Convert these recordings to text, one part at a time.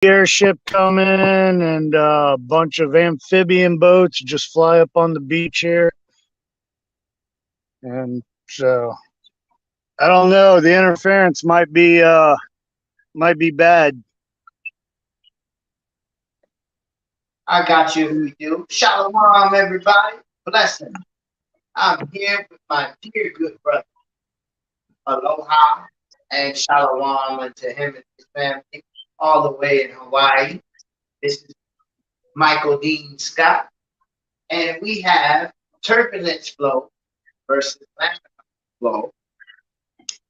airship coming and a bunch of amphibian boats just fly up on the beach here. And so I don't know. The interference might be bad. I got you who you. Shalom, everybody. Blessing. I'm here with my dear good brother. Aloha and shalom to him and his family all the way in Hawaii. This is Michael Dean Scott. And we have turbulence flow versus laminar flow,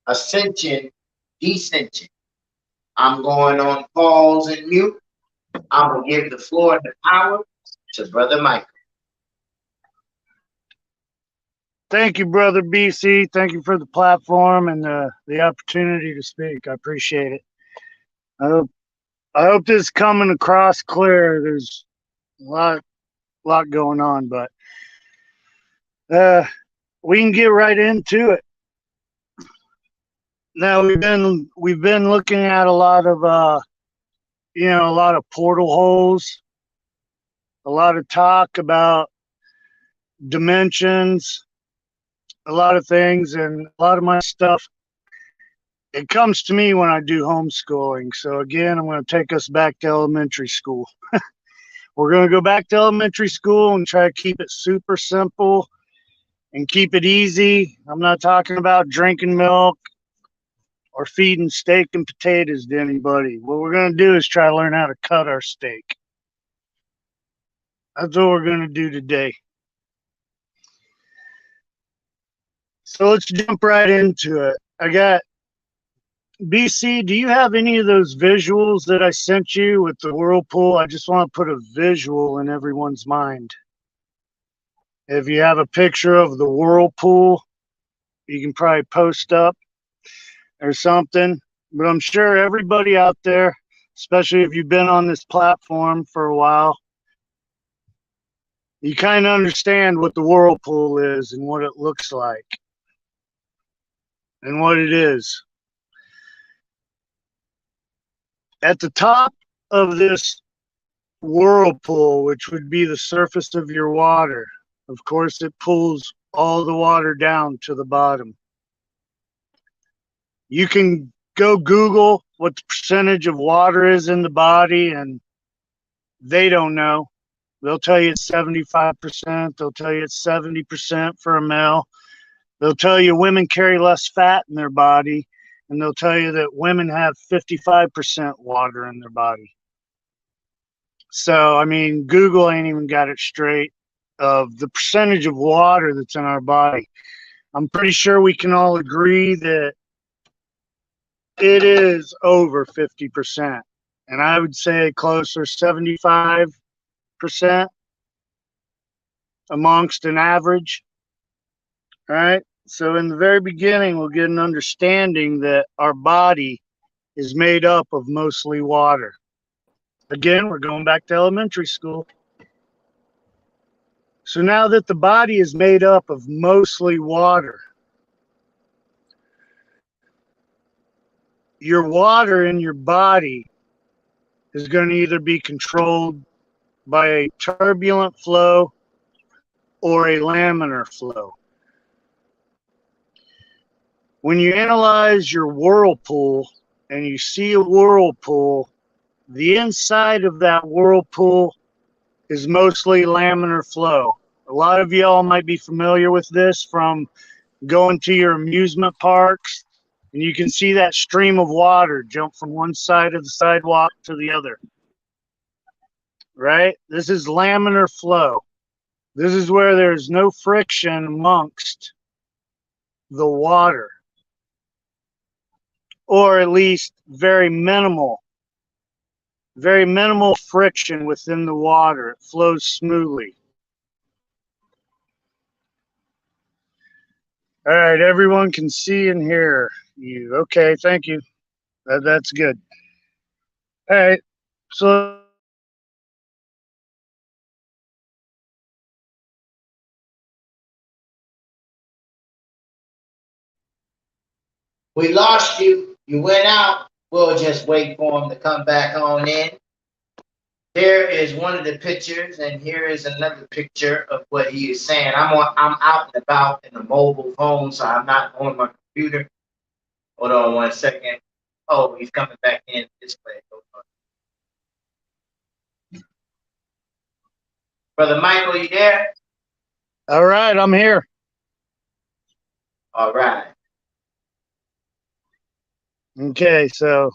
ascension, descension. I'm going on pause and mute. I'm going to give the floor and the power to Brother Michael. Thank you, brother BC. Thank you for the platform and the opportunity to speak. I appreciate it. I hope this is coming across clear. There's a lot going on, but we can get right into it. Now we've been looking at a lot of a lot of portal holes, a lot of talk about dimensions, a lot of things, and a lot of my stuff, it comes to me when I do homeschooling. So again, I'm going to take us back to elementary school. We're going to go back to elementary school and try to keep it super simple and keep it easy. I'm not talking about drinking milk or feeding steak and potatoes to anybody. What we're going to do is try to learn how to cut our steak. That's what we're going to do today. So let's jump right into it. I got BC, do you have any of those visuals that I sent you with the whirlpool? I just want to put a visual in everyone's mind. If you have a picture of the whirlpool, you can probably post up or something. But I'm sure everybody out there, especially if you've been on this platform for a while, you kind of understand what the whirlpool is and what it looks like and what it is. At the top of this whirlpool, which would be the surface of your water, of course, it pulls all the water down to the bottom. You can go Google what the percentage of water is in the body, and they don't know. They'll tell you it's 75%. They'll tell you it's 70% for a male. They'll tell you women carry less fat in their body, and they'll tell you that women have 55% water in their body. So, I mean, Google ain't even got it straight of the percentage of water that's in our body. I'm pretty sure we can all agree that it is over 50%. And I would say closer 75% amongst an average. All right. So in the very beginning, we'll get an understanding that our body is made up of mostly water. Again, we're going back to elementary school. So now that the body is made up of mostly water, your water in your body is going to either be controlled by a turbulent flow or a laminar flow. When you analyze your whirlpool and you see a whirlpool, the inside of that whirlpool is mostly laminar flow. A lot of y'all might be familiar with this from going to your amusement parks, and you can see that stream of water jump from one side of the sidewalk to the other. Right? This is laminar flow. This is where there's no friction amongst the water, or at least very minimal friction within the water. It flows smoothly. All right, everyone can see and hear you. Okay, thank you. That's good. All right, so We lost you. You went out. We'll just wait for him to come back on in. There is one of the pictures, and here is another picture of what he is saying. I'm out and about in a mobile phone, so I'm not on my computer. Hold on 1 second. Oh, he's coming back in this way. Hold on. Brother Michael, you there? All right, I'm here. All right. Okay, so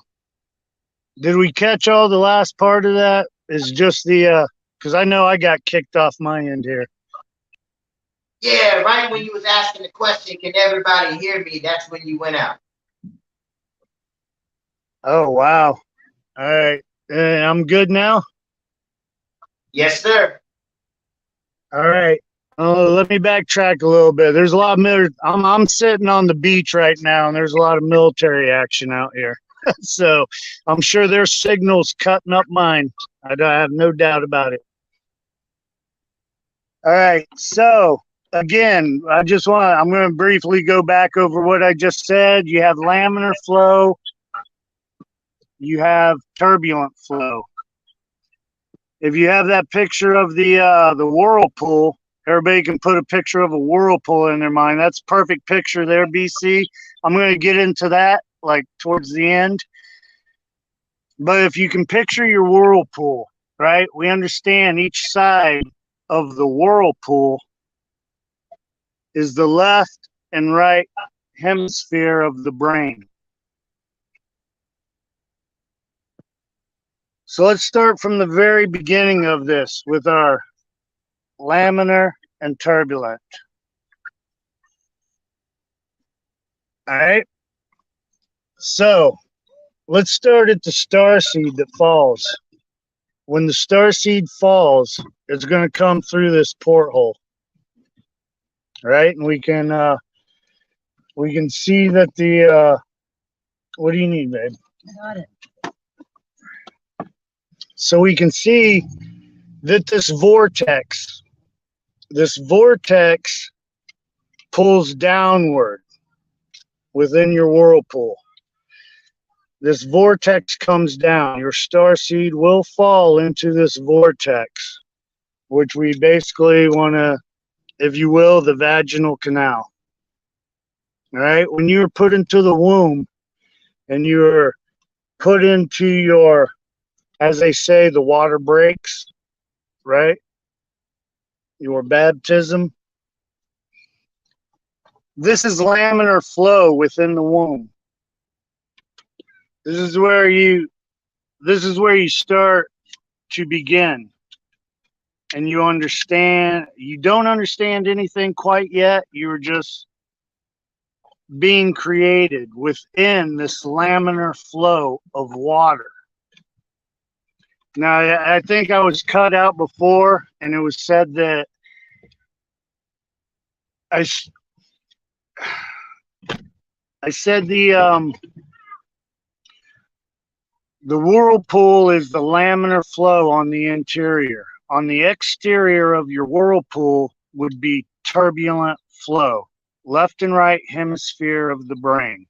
did we catch all the last part of that? Is just the because I know I got kicked off my end here. Yeah, right when you was asking the question, can everybody hear me? That's when you went out. Oh wow! All right, I'm good now. Yes, sir. All right. Let me backtrack a little bit. There's a lot of I'm sitting on the beach right now, and there's a lot of military action out here. So I'm sure their signal's cutting up mine. I have no doubt about it. All right. So again, I'm going to briefly go back over what I just said. You have laminar flow. You have turbulent flow. If you have that picture of the whirlpool, everybody can put a picture of a whirlpool in their mind. That's a perfect picture there, BC. I'm going to get into that like towards the end. But if you can picture your whirlpool, right? We understand each side of the whirlpool is the left and right hemisphere of the brain. So let's start from the very beginning of this with our laminar and turbulent. All right. So let's start at the star seed that falls. When the star seed falls, it's going to come through this porthole. Right? And we can see that the what do you need, babe? I got it. So we can see that this vortex pulls downward within your whirlpool. This vortex comes down. Your star seed will fall into this vortex, which we basically want to, if you will, the vaginal canal. All right. When you're put into the womb and you're put into your, as they say, the water breaks, right? Your baptism. This is laminar flow within the womb. This is where you start to begin. And you don't understand anything quite yet. You're just being created within this laminar flow of water. Now, I think I was cut out before, and it was said that I said the whirlpool is the laminar flow on the interior. On the exterior of your whirlpool would be turbulent flow, left and right hemisphere of the brain.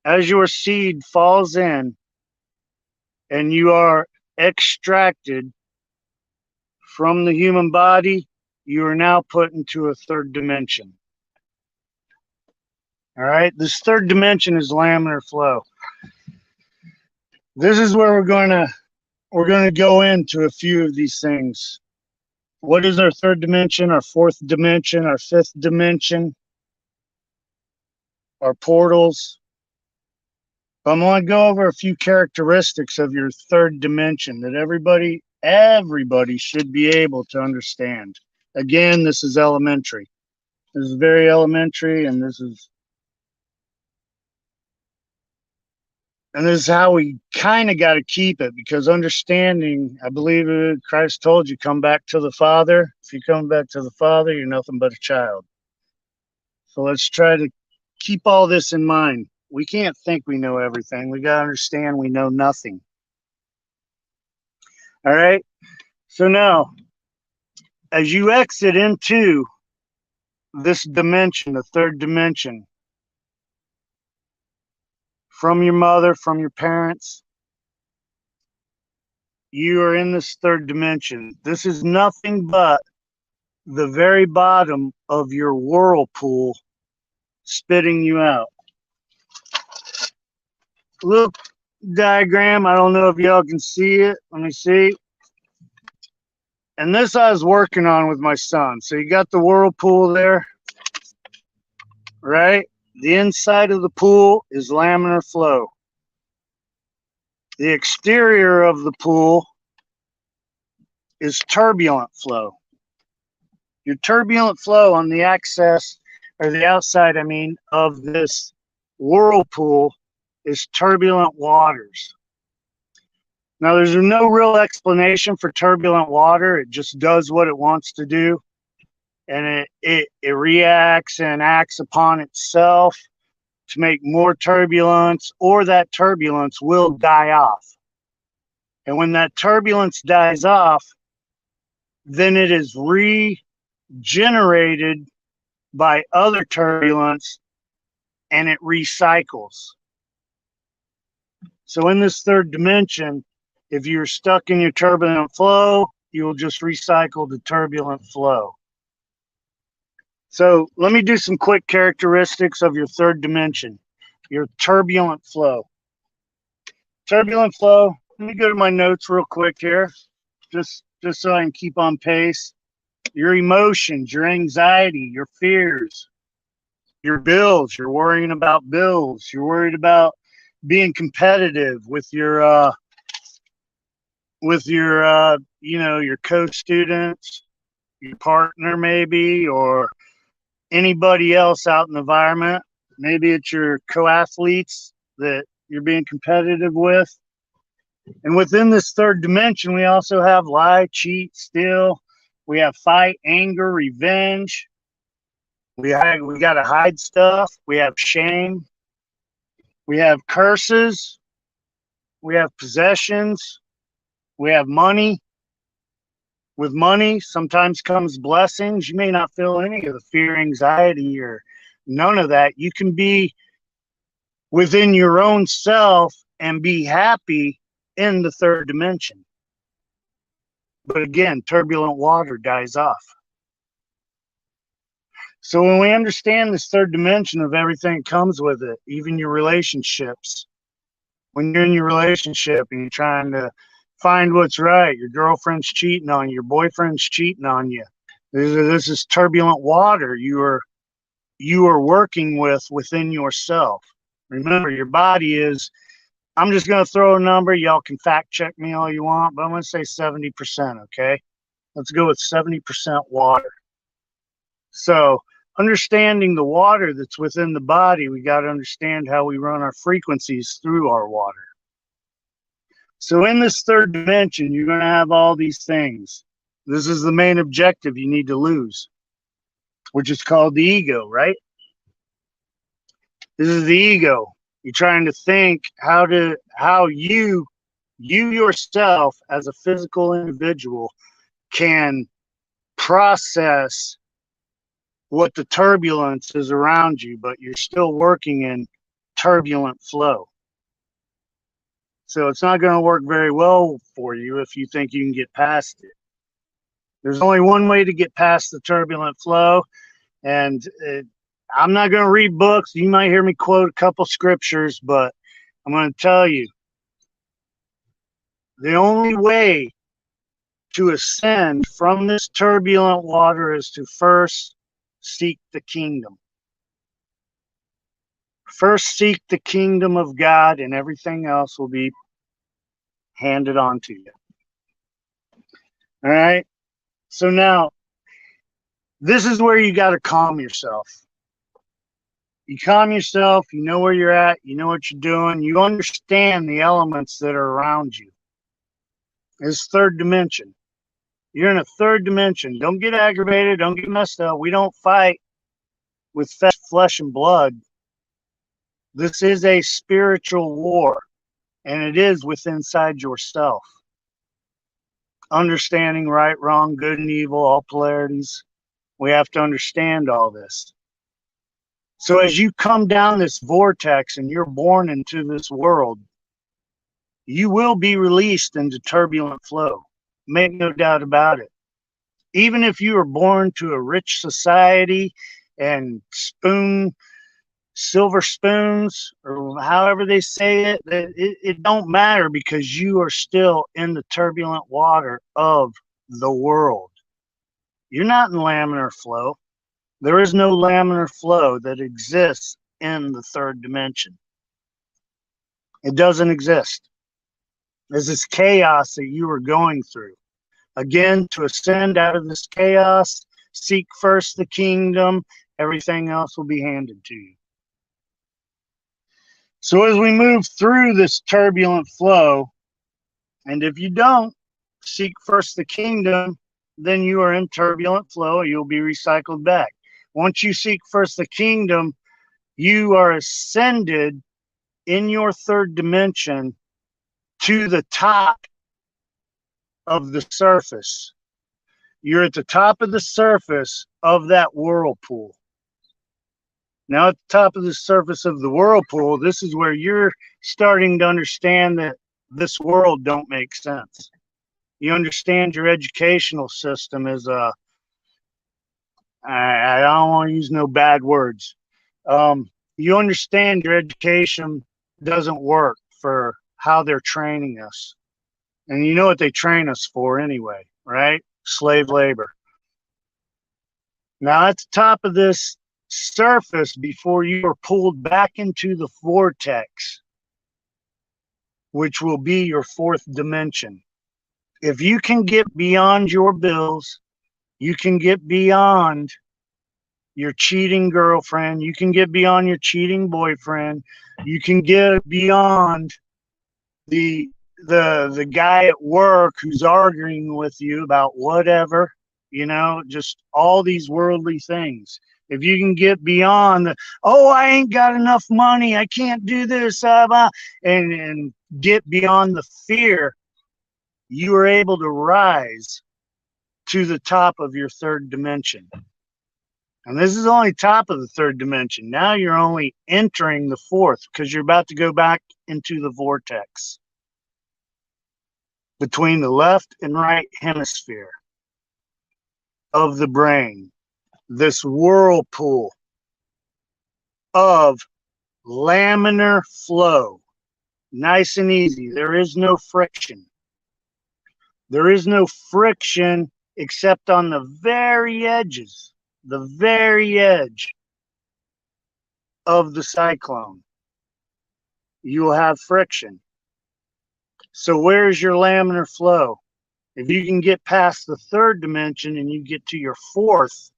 As your seed falls in and you are extracted from the human body, you are now put into a third dimension. All right, this third dimension is laminar flow. This is where we're going to go into a few of these things. What is our third dimension, our fourth dimension, our fifth dimension, our portals? I'm going to go over a few characteristics of your third dimension that everybody should be able to understand. Again, this is elementary. This is very elementary, and this is how we kind of got to keep it, because understanding, I believe Christ told you, come back to the Father. If you come back to the Father, you're nothing but a child. So let's try to keep all this in mind. We can't think we know everything. We got to understand we know nothing. All right. So now, as you exit into this dimension, the third dimension, from your mother, from your parents. You are in this third dimension. This is nothing but the very bottom of your whirlpool spitting you out. Look, diagram. I don't know if y'all can see it. Let me see. And this I was working on with my son. So you got the whirlpool there, right? The inside of the pool is laminar flow. The exterior of the pool is turbulent flow. Your turbulent flow on the access, or the outside, I mean, of this whirlpool is turbulent waters. Now, there's no real explanation for turbulent water. It just does what it wants to do. And it reacts and acts upon itself to make more turbulence, or that turbulence will die off. And when that turbulence dies off, then it is regenerated by other turbulence, and it recycles. So in this third dimension, if you're stuck in your turbulent flow, you'll just recycle the turbulent flow. So let me do some quick characteristics of your third dimension, your turbulent flow. Turbulent flow, let me go to my notes real quick here, just so I can keep on pace. Your emotions, your anxiety, your fears, your bills, you're worrying about bills, you're worried about being competitive with your your co-students, your partner maybe, or anybody else out in the environment. Maybe it's your co-athletes that you're being competitive with. And within this third dimension, we also have lie, cheat, steal. We have fight, anger, revenge. We got to hide stuff. We have shame. We have curses. We have possessions. We have money. With money, sometimes comes blessings. You may not feel any of the fear, anxiety, or none of that. You can be within your own self and be happy in the third dimension. But again, turbulent water dies off. So when we understand this third dimension of everything that comes with it, even your relationships, when you're in your relationship and you're trying to find what's right, your girlfriend's cheating on you, your boyfriend's cheating on you, this is turbulent water you are working within yourself. Remember, your body is, I'm just going to throw a number. Y'all can fact check me all you want, but I'm going to say 70%, okay? Let's go with 70% water. So understanding the water that's within the body, we got to understand how we run our frequencies through our water. So in this third dimension, you're going to have all these things. This is the main objective you need to lose, which is called the ego, right? This is the ego. You're trying to think how you yourself as a physical individual can process what the turbulence is around you, but you're still working in turbulent flow. So it's not going to work very well for you if you think you can get past it. There's only one way to get past the turbulent flow, and I'm not going to read books. You might hear me quote a couple scriptures, but I'm going to tell you, the only way to ascend from this turbulent water is to first seek the kingdom. First seek the kingdom of God, and everything else will be handed on to you. All right? So now, this is where you got to calm yourself. You calm yourself, you know where you're at, you know what you're doing, you understand the elements that are around you. It's third dimension. You're in a third dimension. Don't get aggravated, don't get messed up. We don't fight with flesh and blood. This is a spiritual war, and it is within inside yourself. Understanding right, wrong, good and evil, all polarities. We have to understand all this. So as you come down this vortex and you're born into this world, you will be released into turbulent flow. Make no doubt about it. Even if you were born to a rich society and silver spoons, or however they say it, it don't matter, because you are still in the turbulent water of the world. You're not in laminar flow. There is no laminar flow that exists in the third dimension. It doesn't exist. There's this chaos that you are going through. Again, to ascend out of this chaos, seek first the kingdom. Everything else will be handed to you. So as we move through this turbulent flow, and if you don't seek first the kingdom, then you are in turbulent flow. You'll be recycled back. Once you seek first the kingdom, you are ascended in your third dimension to the top of the surface. You're at the top of the surface of that whirlpool. Now, at the top of the surface of the whirlpool, this is where you're starting to understand that this world don't make sense. You understand your educational system is I don't want to use no bad words. You understand your education doesn't work for how they're training us. And you know what they train us for anyway, right? Slave labor. Now, at the top of this surface, before you are pulled back into the vortex, which will be your fourth dimension. If you can get beyond your bills, you can get beyond your cheating girlfriend, you can get beyond your cheating boyfriend, you can get beyond the guy at work who's arguing with you about whatever, just all these worldly things. If you can get beyond I ain't got enough money, I can't do this, and get beyond the fear, you are able to rise to the top of your third dimension. And this is only top of the third dimension. Now you're only entering the fourth, because you're about to go back into the vortex between the left and right hemisphere of the brain. This whirlpool of laminar flow. Nice and easy. There is no friction. There is no friction except on the very edges, the very edge of the cyclone. You will have friction. So where's your laminar flow? If you can get past the third dimension and you get to your fourth,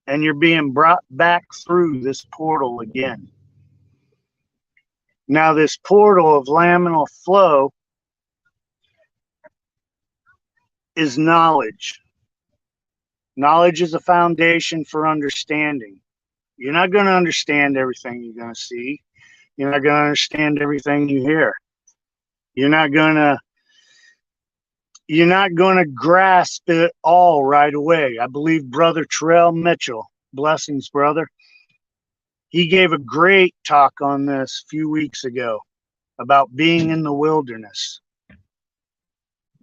and you're being brought back through this portal again. Now, this portal of laminar flow is knowledge. Knowledge is a foundation for understanding. You're not going to understand everything you're going to see. You're not going to understand everything you hear. You're not going to grasp it all right away. I believe Brother Terrell Mitchell, blessings, brother, he gave a great talk on this a few weeks ago about being in the wilderness.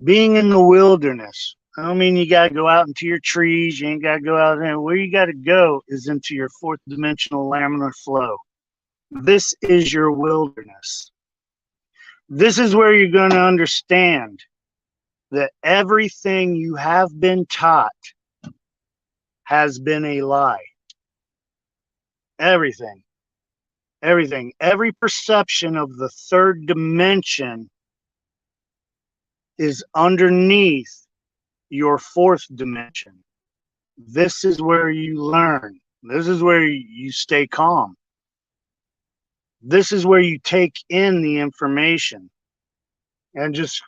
Being in the wilderness. I don't mean you got to go out into your trees. You ain't got to go out there. Where you got to go is into your fourth dimensional laminar flow. This is your wilderness. This is where you're going to understand that everything you have been taught has been a lie. Everything. Every perception of the third dimension is underneath your fourth dimension. This is where you learn. This is where you stay calm. This is where you take in the information. And just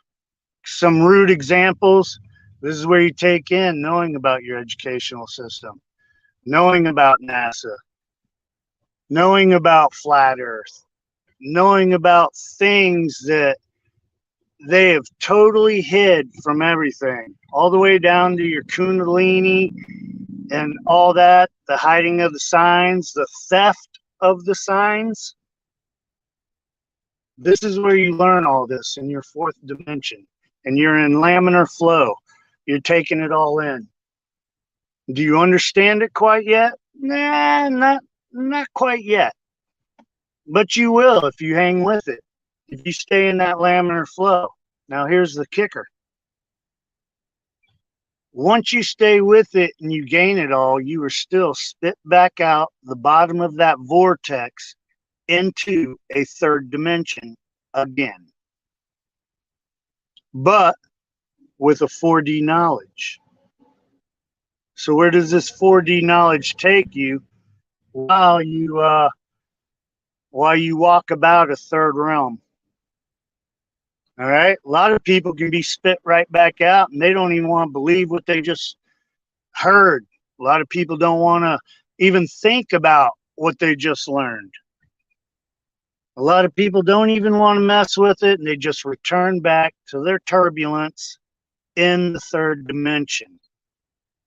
some rude examples. This is where you take in knowing about your educational system, knowing about NASA, knowing about flat Earth, knowing about things that they have totally hid from everything, all the way down to your Kundalini, and all that, the hiding of the signs, the theft of the signs. This is where you learn all this in your fourth dimension, and you're in laminar flow. You're taking it all in. Do you understand it quite yet? Nah, not quite yet. But you will if you hang with it, if you stay in that laminar flow. Now here's the kicker. Once you stay with it and you gain it all, you are still spit back out the bottom of that vortex into a third dimension again. But with a 4D knowledge. So where does this 4D knowledge take you while you walk about a third realm? All right. A lot of people can be spit right back out and they don't even want to believe what they just heard. A lot of people don't want to even think about what they just learned. A lot of people don't even want to mess with it, and they just return back to their turbulence in the third dimension.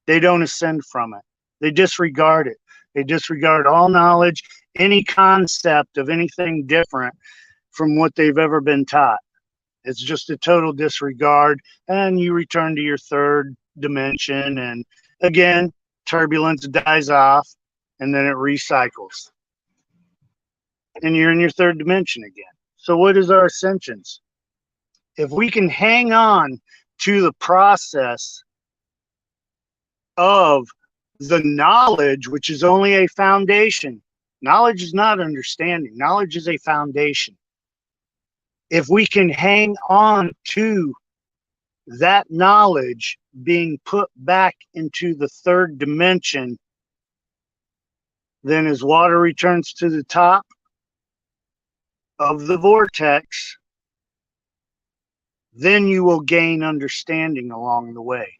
They don't ascend from it. They disregard it. They disregard all knowledge, any concept of anything different from what they've ever been taught. It's just a total disregard, and you return to your third dimension, and again, turbulence dies off, and then it recycles. And you're in your third dimension again. So what is our ascensions? If we can hang on to the process of the knowledge, which is only a foundation. Knowledge is not understanding. Knowledge is a foundation. If we can hang on to that knowledge being put back into the third dimension, then as water returns to the top of the vortex, then you will gain understanding along the way.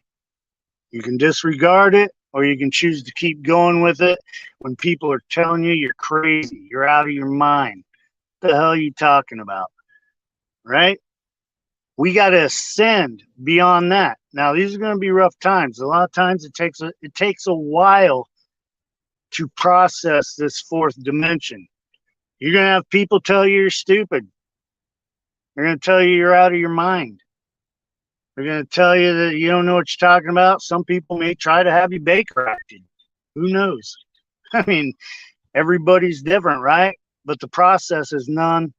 You can disregard it, or you can choose to keep going with it when people are telling you you're crazy, you're out of your mind. What the hell are you talking about? Right? We got to ascend beyond that. Now, these are going to be rough times. A lot of times it takes a while to process this fourth dimension. You're going to have people tell you you're stupid. They're going to tell you you're out of your mind. They're going to tell you that you don't know what you're talking about. Some people may try to have you Baker-acted. Who knows? I mean, everybody's different, right? But the process is none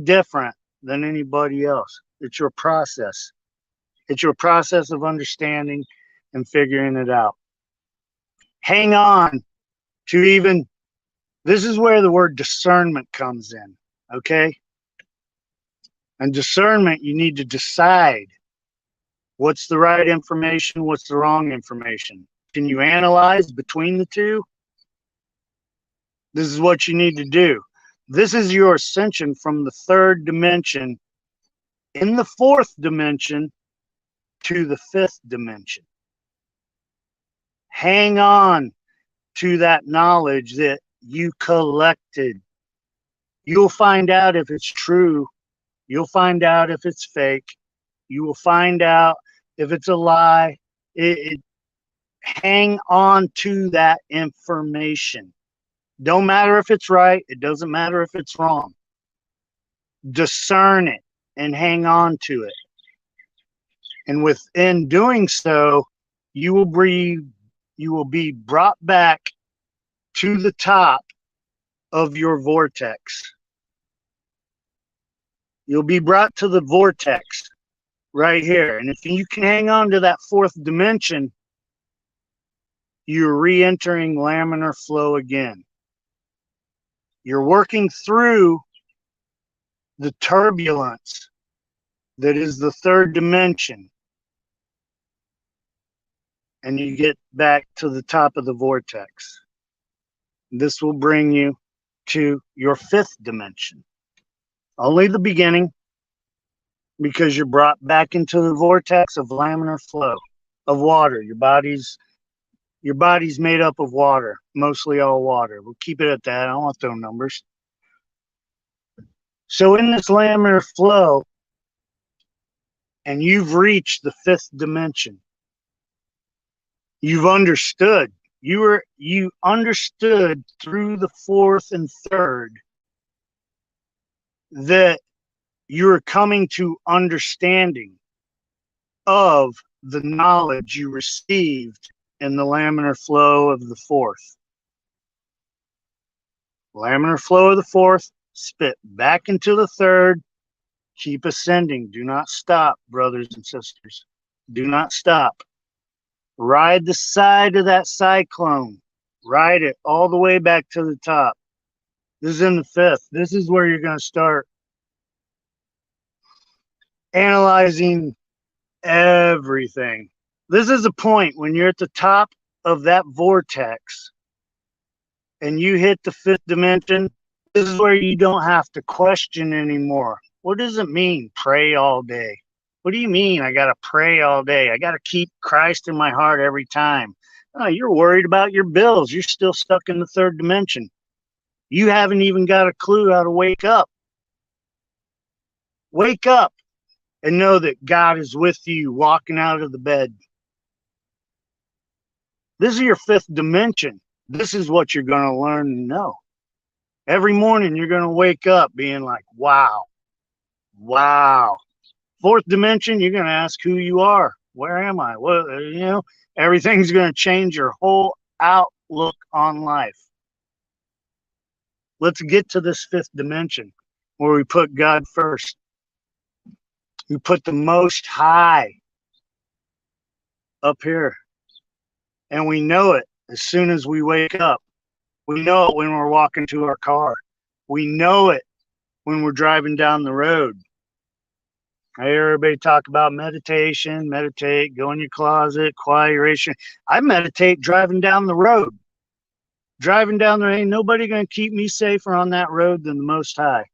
different than anybody else. It's your process. It's your process of understanding and figuring it out. Hang on to even, this is where the word discernment comes in, okay? And discernment, you need to decide what's the right information, what's the wrong information. Can you analyze between the two? This is what you need to do. This is your ascension from the third dimension in the fourth dimension to the fifth dimension. Hang on to that knowledge that you collected. You'll find out if it's true. You'll find out if it's fake. You will find out if it's a lie. Hang on to that information. Don't matter if it's right. It doesn't matter if it's wrong. Discern it and hang on to it. And within doing so, you will be brought back to the top of your vortex. You'll be brought to the vortex right here. And if you can hang on to that fourth dimension, you're re-entering laminar flow again. You're working through the turbulence that is the third dimension. And you get back to the top of the vortex. This will bring you to your fifth dimension. Only the beginning, because you're brought back into the vortex of laminar flow of water. Your body's made up of water, mostly all water. We'll keep it at that. I don't want those numbers. So in this laminar flow, and you've reached the fifth dimension, You've understood. You understood through the fourth and third that you're coming to understanding of the knowledge you received in the laminar flow of the fourth. Laminar flow of the fourth, spit back into the third, keep ascending. Do not stop, brothers and sisters. Do not stop. Ride the side of that cyclone. Ride it all the way back to the top. This is in the fifth. This is where you're going to start analyzing everything. This is a point when you're at the top of that vortex and you hit the fifth dimension. This is where you don't have to question anymore. What does it mean, pray all day? What do you mean I got to pray all day? I got to keep Christ in my heart every time. Oh, you're worried about your bills. You're still stuck in the third dimension. You haven't even got a clue how to wake up. Wake up and know that God is with you walking out of the bed. This is your fifth dimension. This is what you're going to learn and know. Every morning you're going to wake up being like, wow, wow. Fourth dimension, you're going to ask who you are. Where am I? What, everything's going to change your whole outlook on life. Let's get to this fifth dimension where we put God first. We put the Most High up here. And we know it as soon as we wake up. We know it when we're walking to our car. We know it when we're driving down the road. I hear everybody talk about meditation, meditate, go in your closet, quiet your ration. I meditate driving down the road. Driving down there, ain't nobody going to keep me safer on that road than the Most High.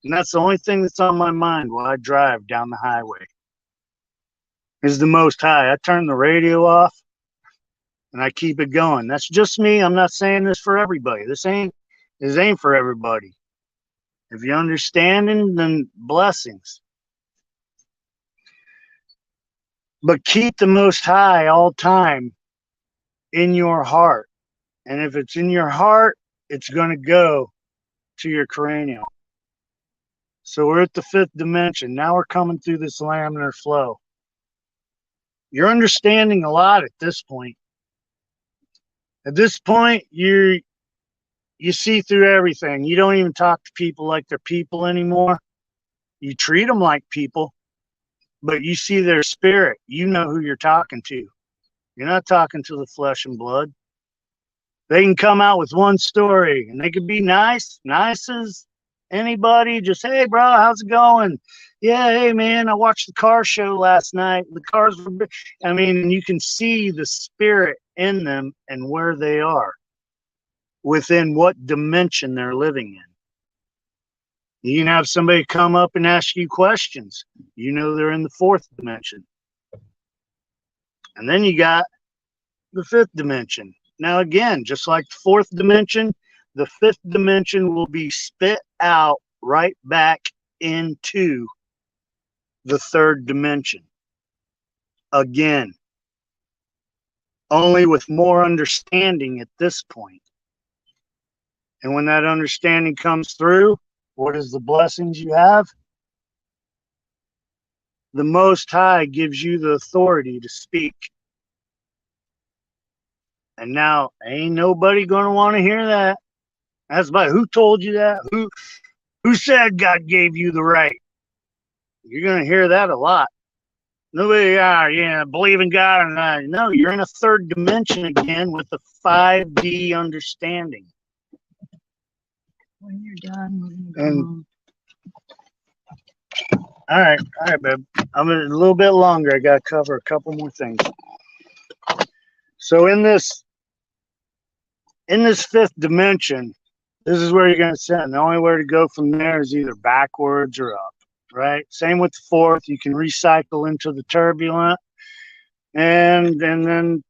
And that's the only thing that's on my mind while I drive down the highway is the Most High. I turn the radio off and I keep it going. That's just me. I'm not saying this for everybody. This ain't for everybody. If you understand it, then blessings. But keep the Most High all time in your heart. And if it's in your heart, it's going to go to your cranial. So we're at the fifth dimension. Now we're coming through this laminar flow. You're understanding a lot at this point. At this point, you see through everything. You don't even talk to people like they're people anymore. You treat them like people, but you see their spirit. You know who you're talking to. You're not talking to the flesh and blood. They can come out with one story, and they could be nice as anybody. Just, hey, bro, how's it going? Yeah, hey, man, I watched the car show last night. The cars were, you can see the spirit in them and where they are, within what dimension they're living in. You can have somebody come up and ask you questions. You know they're in the fourth dimension. And then you got the fifth dimension. Now, again, just like the fourth dimension, the fifth dimension will be spit out right back into the third dimension. Again, only with more understanding at this point. And when that understanding comes through, what is the blessings you have? The Most High gives you the authority to speak. And now, ain't nobody going to want to hear that. That's about who told you that? Who said God gave you the right? You're going to hear that a lot. Nobody, believe in God. And no, you're in a third dimension again with a 5D understanding. When you're done, And all right, babe. I'm a little bit longer. I got to cover a couple more things. So in this fifth dimension, this is where you're going to send. The only way to go from there is either backwards or up, right? Same with the fourth. You can recycle into the turbulent. And then,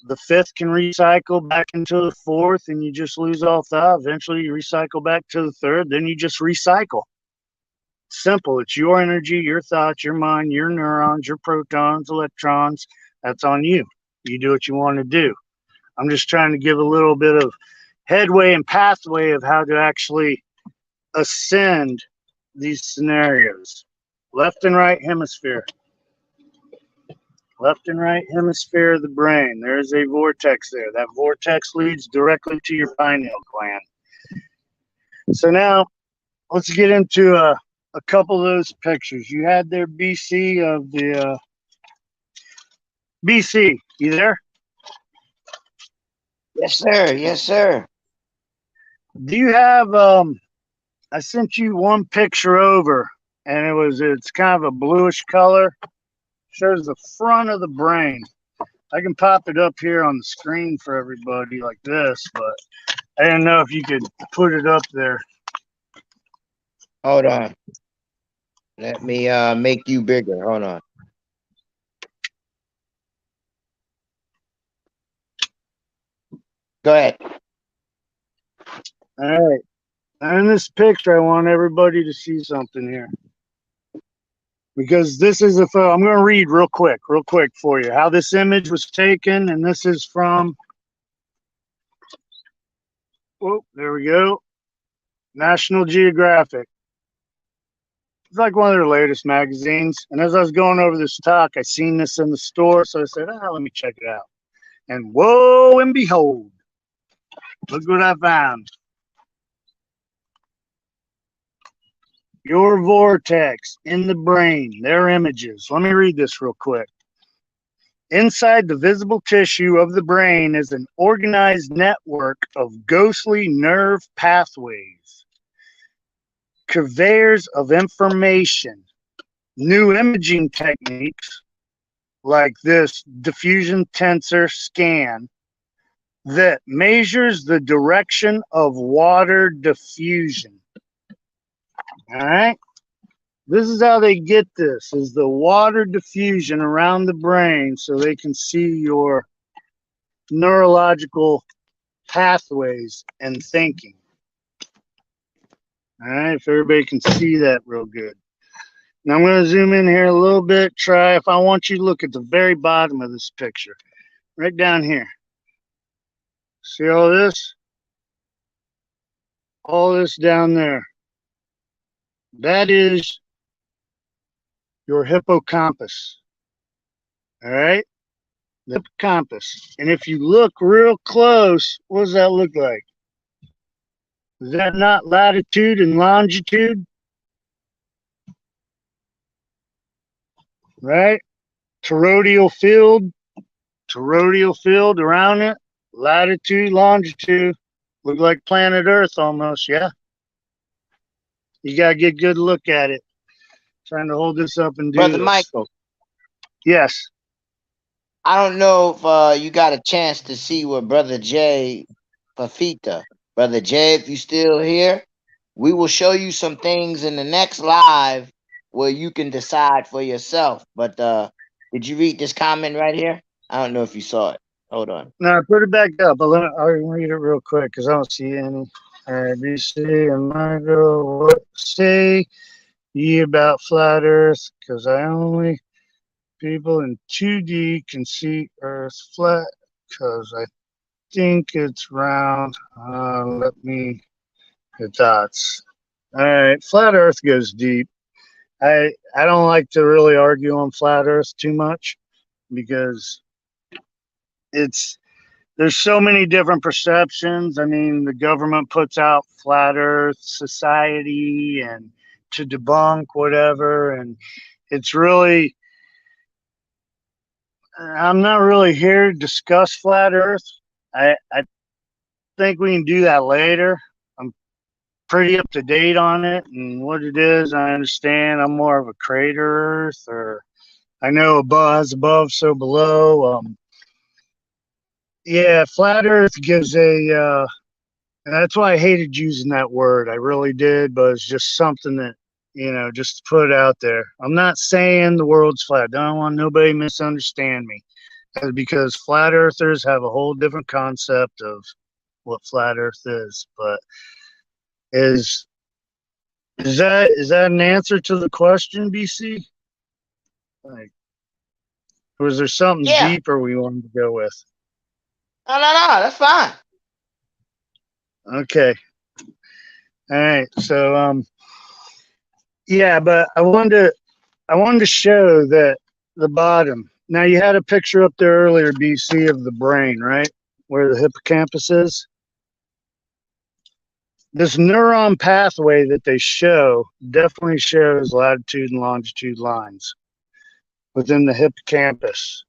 the fifth can recycle back into the fourth, and you just lose all thought. Eventually, you recycle back to the third. Then you just recycle. Simple. It's your energy, your thoughts, your mind, your neurons, your protons, electrons. That's on you. You do what you want to do. I'm just trying to give a little bit of headway and pathway of how to actually ascend these scenarios. Left and right hemisphere. Left and right hemisphere of the brain. There's a vortex there. That vortex leads directly to your pineal gland. So now let's get into a couple of those pictures. You had there BC of the BC. You there? Yes, sir. Yes, sir. Do you have I sent you one picture over, and it's kind of a bluish color. Shows the front of the brain. I can pop it up here on the screen for everybody like this, but I didn't know if you could put it up there. Hold on. Let me make you bigger. Hold on. Go ahead. All right. In this picture, I want everybody to see something here. Because this is I'm going to read real quick for you how this image was taken. And this is from, oh, there we go, National Geographic. It's like one of their latest magazines. And as I was going over this talk, I seen this in the store. So I said, let me check it out. And whoa and behold, look what I found. Your vortex in the brain, their images. Let me read this real quick. Inside the visible tissue of the brain is an organized network of ghostly nerve pathways, conveyors of information, new imaging techniques like this diffusion tensor scan that measures the direction of water diffusion. All right. This is how they get this, is the water diffusion around the brain so they can see your neurological pathways and thinking. All right, if everybody can see that real good. Now I'm going to zoom in here a little bit. If I want you to look at the very bottom of this picture, right down here. See all this? All this down there. That is your hippocampus. All right? The hippocampus. And if you look real close, what does that look like? Is that not latitude and longitude? Right? Toroidal field around it. Latitude, longitude. Look like planet Earth almost, yeah? You got to get a good look at it. Trying to hold this up and do Brother this. Michael. Yes. I don't know if you got a chance to see what Brother Jay Fafita. Brother Jay, if you still here, we will show you some things in the next live where you can decide for yourself. But did you read this comment right here? I don't know if you saw it. Hold on. Now put it back up. I'll read it real quick because I don't see any. All right, BC and Michael, what say ye about flat Earth? Because I only people in 2D can see Earth flat because I think it's round. Let me hit dots. All right, flat Earth goes deep. I don't like to really argue on flat Earth too much because there's so many different perceptions. I mean, the government puts out flat Earth society and to debunk whatever, and it's really, I'm not really here to discuss flat Earth. I think we can do that later. I'm pretty up to date on it and what it is. I understand I'm more of a crater Earth, or I know as above, so below. Yeah, flat Earth gives and that's why I hated using that word. I really did, but it's just something that, just to put out there. I'm not saying the world's flat. I don't want nobody to misunderstand me. Because flat earthers have a whole different concept of what flat Earth is. But is that an answer to the question, BC? Like, Or was there something Yeah. deeper we wanted to go with? No, that's fine. Okay. All right. So yeah, but I wanted to show that the bottom. Now you had a picture up there earlier, BC, of the brain, right? Where the hippocampus is. This neuron pathway that they show definitely shows latitude and longitude lines within the hippocampus.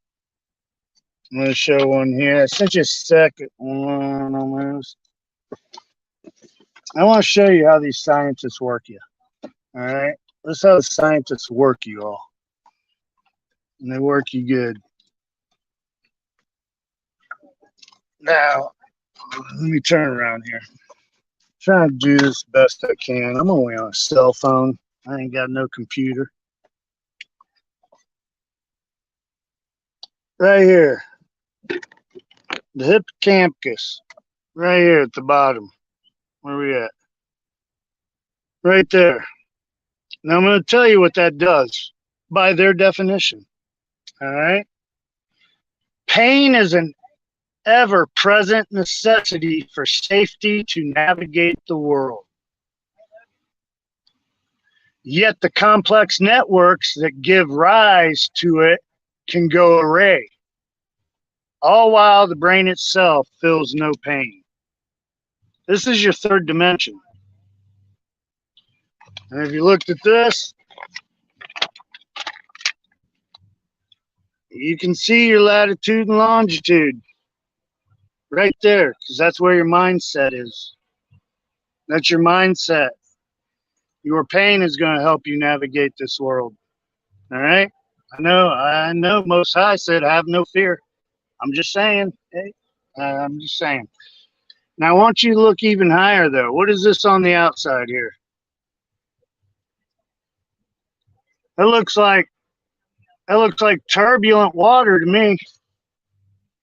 I'm going to show one here. I sent you a second one almost. I want to show you how these scientists work you. All right? This is how the scientists work you all. And they work you good. Now, let me turn around here. Trying to do this best I can. I'm only on a cell phone. I ain't got no computer. Right here. The hippocampus. Right here at the bottom. Where we at? Right there. Now I'm going to tell you what that does by their definition. All right? Pain is an ever-present necessity for safety to navigate the world. Yet the complex networks that give rise to it can go awry, all while the brain itself feels no pain. This is your third dimension. And if you looked at this, you can see your latitude and longitude right there, because that's where your mindset is. That's your mindset. Your pain is going to help you navigate this world. All right? I know Most High said, have no fear. I'm just saying. Hey, I'm just saying. Now, I want you to look even higher, though. What is this on the outside here? It looks like turbulent water to me.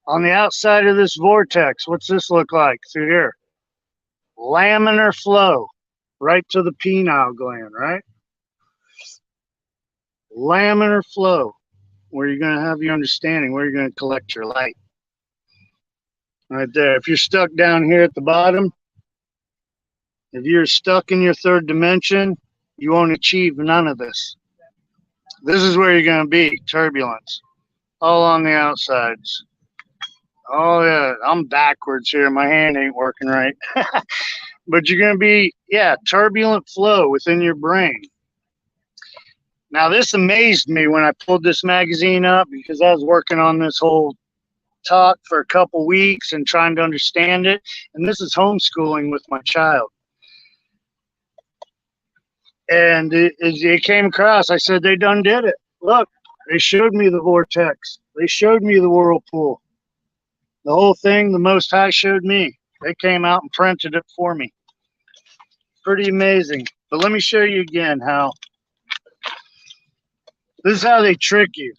On the outside of this vortex, what's this look like through here? Laminar flow right to the pineal gland, right? Laminar flow, where you're going to have your understanding, where you're going to collect your light. Right there. If you're stuck down here at the bottom, if you're stuck in your third dimension, you won't achieve none of this. This is where you're going to be, turbulence, all on the outsides. Oh, yeah, I'm backwards here. My hand ain't working right. But you're going to be, yeah, turbulent flow within your brain. Now, this amazed me when I pulled this magazine up because I was working on this whole talk for a couple weeks and trying to understand it. And this is homeschooling with my child. And it came across. I said, they done did it. Look, they showed me the vortex. They showed me the whirlpool. The whole thing, the Most High showed me. They came out and printed it for me. Pretty amazing. But let me show you again how. This is how they trick you.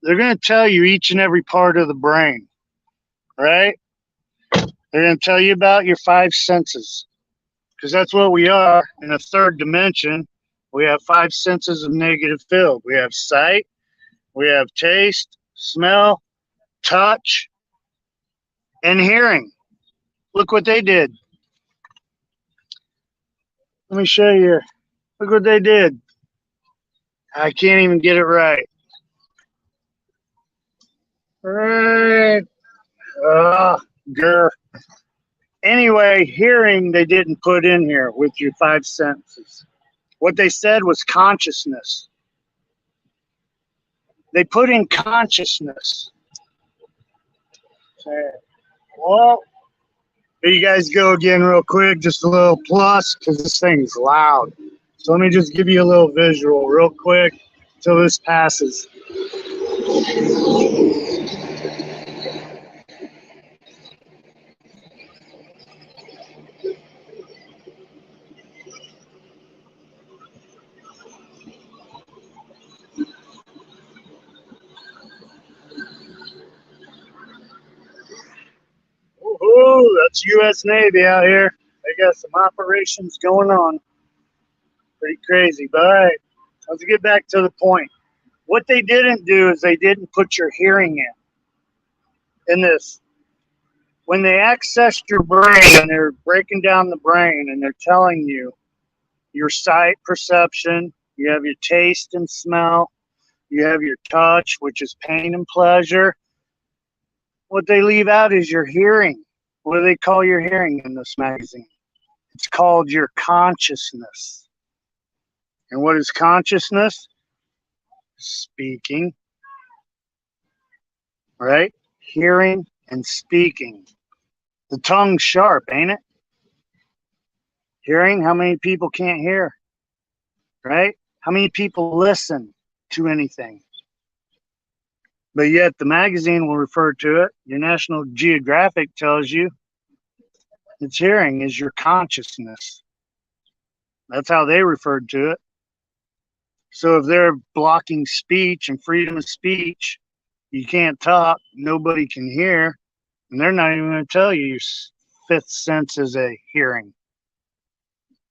They're going to tell you each and every part of the brain, right? They're going to tell you about your five senses, because that's what we are in a third dimension. We have five senses of negative field. We have sight, we have taste, smell, touch, and hearing. Look what they did. Let me show you. Look what they did. I can't even get it right. Right. Grr. Anyway, hearing they didn't put in here with your five senses. What they said was consciousness. They put in consciousness. Well, there you guys go again real quick. Just a little plus because this thing's loud. So let me just give you a little visual real quick until this passes. Woohoo, that's U.S. Navy out here. They got some operations going on. Pretty crazy. But all right, let's get back to the point. What they didn't do is they didn't put your hearing in this. When they access your brain and they're breaking down the brain and they're telling you your sight perception, you have your taste and smell, you have your touch, which is pain and pleasure. What they leave out is your hearing. What do they call your hearing in this magazine? It's called your consciousness. And what is consciousness? Speaking, right? Hearing and speaking. The tongue's sharp, ain't it? Hearing, how many people can't hear? Right? How many people listen to anything? But yet the magazine will refer to it. Your National Geographic tells you its hearing is your consciousness. That's how they referred to it. So if they're blocking speech and freedom of speech, you can't talk, nobody can hear, and they're not even going to tell you your fifth sense is a hearing.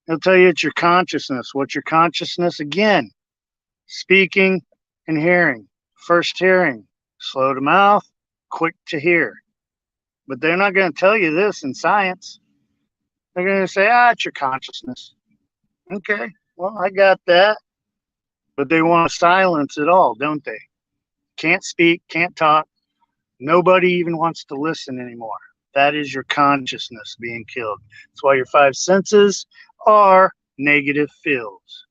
They'll tell you it's your consciousness. What's your consciousness? Again, speaking and hearing. First hearing, slow to mouth, quick to hear. But they're not going to tell you this in science. They're going to say, it's your consciousness. Okay, well, I got that. But they want to silence it all, don't they? Can't speak, can't talk. Nobody even wants to listen anymore. That is your consciousness being killed. That's why your five senses are negative fields.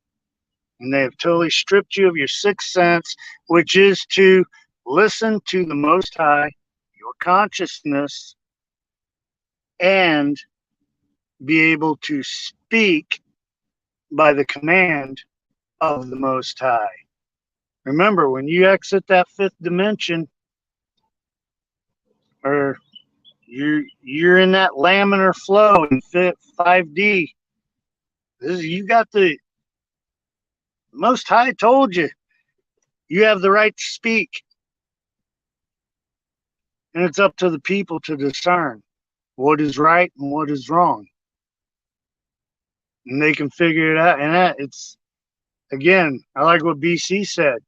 And they have totally stripped you of your sixth sense, which is to listen to the Most High, your consciousness, and be able to speak by the command of the Most High. Remember, when you exit that fifth dimension, or you're in that laminar flow in 5D, you got the Most High told you have the right to speak. And it's up to the people to discern what is right and what is wrong. And they can figure it out. And it's, again, I like what BC said.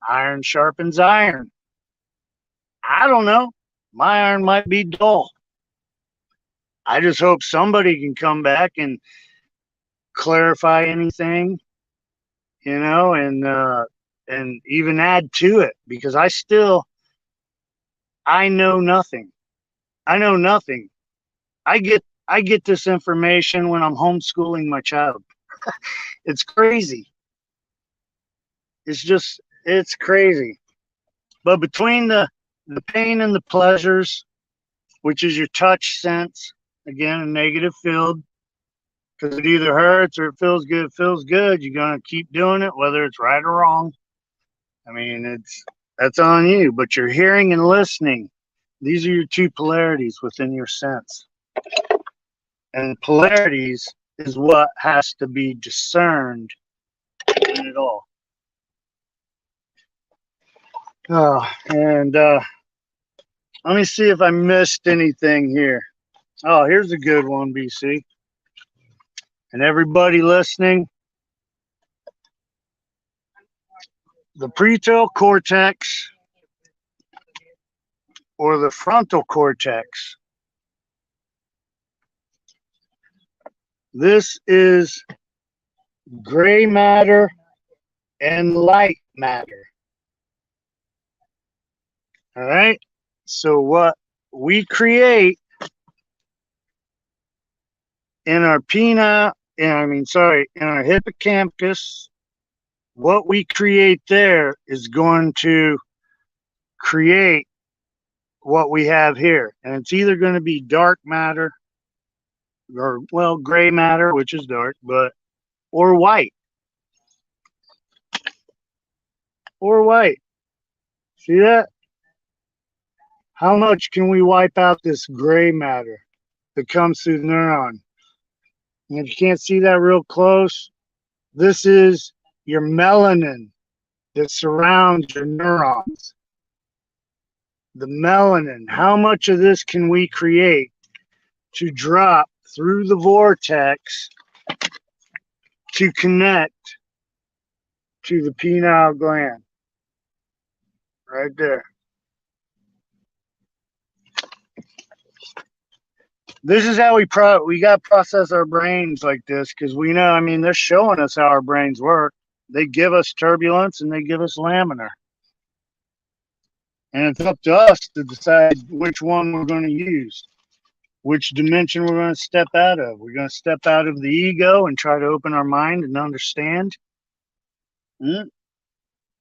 Iron sharpens iron. I don't know. My iron might be dull. I just hope somebody can come back and clarify anything, and even add to it, because I know nothing. I know nothing. I get this information when I'm homeschooling my child. It's crazy. It's crazy. But between the pain and the pleasures, which is your touch sense, again, a negative field, because it either hurts or it feels good. You're going to keep doing it, whether it's right or wrong. I mean, that's on you. But your hearing and listening, these are your two polarities within your sense. And polarities is what has to be discerned in it all. And let me see if I missed anything here. Oh, here's a good one, BC. And everybody listening, the prefrontal cortex or the frontal cortex. This is gray matter and light matter. All right. So what we create in our in our hippocampus, what we create there is going to create what we have here. And it's either going to be dark matter or, well, gray matter, which is dark, or white. Or white. See that? How much can we wipe out this gray matter that comes through the neuron? And if you can't see that real close, this is your melanin that surrounds your neurons. The melanin, how much of this can we create to drop through the vortex to connect to the pineal gland? right there. This is how we got to process our brains like this, because we know, I mean, they're showing us how our brains work. They give us turbulence and they give us laminar. And it's up to us to decide which one we're going to use, which dimension we're going to step out of. We're going to step out of the ego and try to open our mind and understand. And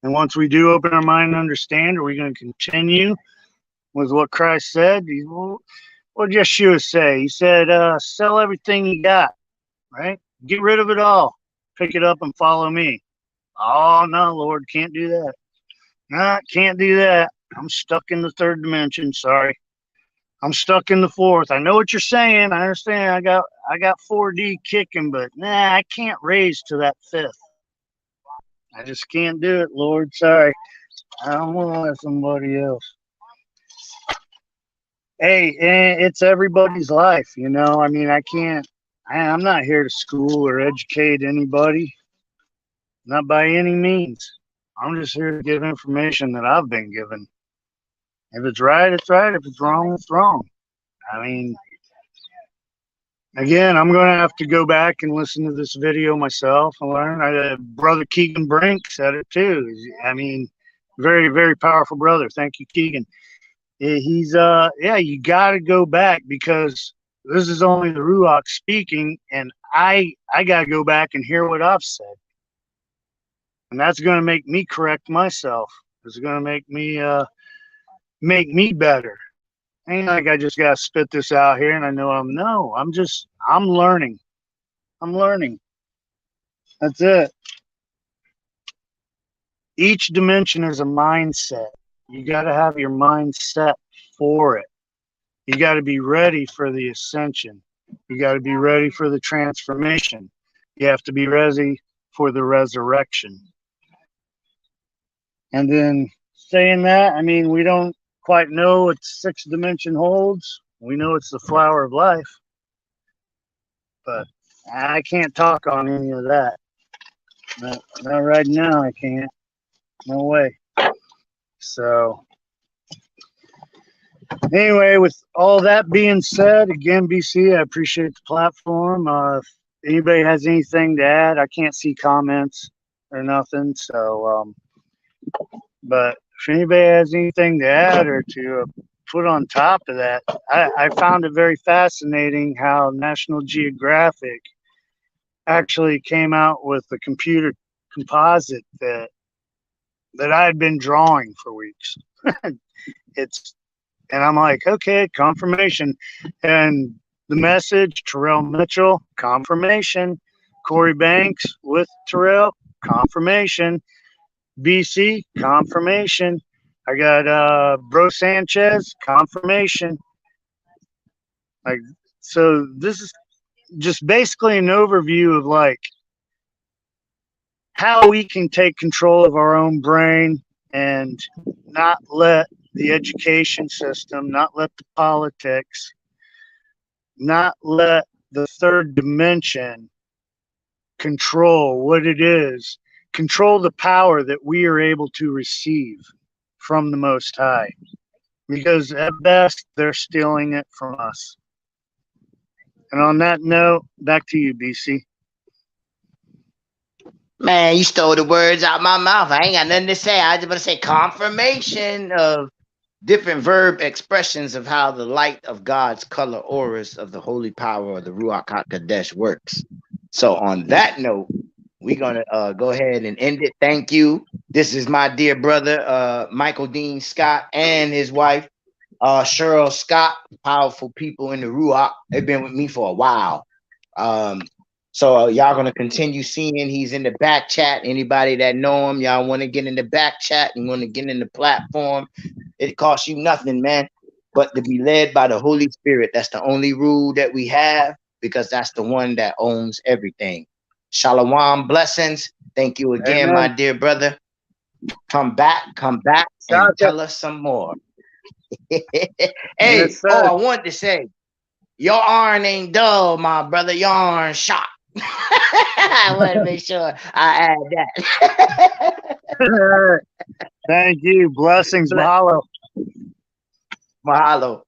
once we do open our mind and understand, are we going to continue with what Christ said? What did Yeshua say? He said, sell everything you got, right? Get rid of it all. Pick it up and follow me. Oh, no, Lord, can't do that. No, can't do that. I'm stuck in the third dimension. Sorry. I'm stuck in the fourth. I know what you're saying. I understand. I got 4D kicking, but nah, I can't raise to that fifth. I just can't do it, Lord. Sorry. I don't want to let somebody else. Hey, it's everybody's life, you know. I mean, I'm not here to school or educate anybody. Not by any means. I'm just here to give information that I've been given. If it's right, it's right. If it's wrong, it's wrong. I mean, again, I'm going to have to go back and listen to this video myself and learn. Brother Keegan Brink said it too. I mean, very, very powerful brother. Thank you, Keegan. He's, yeah, you got to go back, because this is only the Ruach speaking, and I got to go back and hear what I've said. And that's going to make me correct myself. It's going to make me better. Ain't like I just got to spit this out here and I know I'm learning. I'm learning. That's it. Each dimension is a mindset. You got to have your mind set for it. You got to be ready for the ascension. You got to be ready for the transformation. You have to be ready for the resurrection. And then saying that, I mean, we don't quite know what sixth dimension holds. We know it's the flower of life, but I can't talk on any of that. Not right now. I can't. No way. So anyway, with all that being said, again, BC, I appreciate the platform. If anybody has anything to add, I can't see comments or nothing. So, but if anybody has anything to add or to put on top of that, I found it very fascinating how National Geographic actually came out with a computer composite that I had been drawing for weeks. And I'm like, okay, confirmation. And the message, Terrell Mitchell, confirmation. Corey Banks with Terrell, confirmation. BC, confirmation. I got Bro Sanchez, confirmation. Like, so this is just basically an overview of like how we can take control of our own brain and not let the education system, not let the politics, not let the third dimension control what it is, control the power that we are able to receive from the Most High. Because at best, they're stealing it from us. And on that note, back to you, BC. Man, you stole the words out my mouth. I ain't got nothing to say. I was just going to say confirmation of different verb expressions of how the light of God's color auras of the holy power of the Ruach HaKodesh works. So on that note, we're going to go ahead and end it. Thank you. This is my dear brother, Michael Dean Scott, and his wife, Cheryl Scott, powerful people in the Ruach. They've been with me for a while. So y'all going to continue seeing he's in the back chat. Anybody that know him, y'all want to get in the back chat and want to get in the platform, it costs you nothing, man, but to be led by the Holy Spirit. That's the only rule that we have, because that's the one that owns everything. Shalom, blessings. Thank you again, Amen. My dear brother. Come back and tell us some more. Hey, yes, I wanted to say, your iron ain't dull, my brother. Your iron shot. I want to make sure I add that. Thank you. Blessings. Mahalo. Mahalo.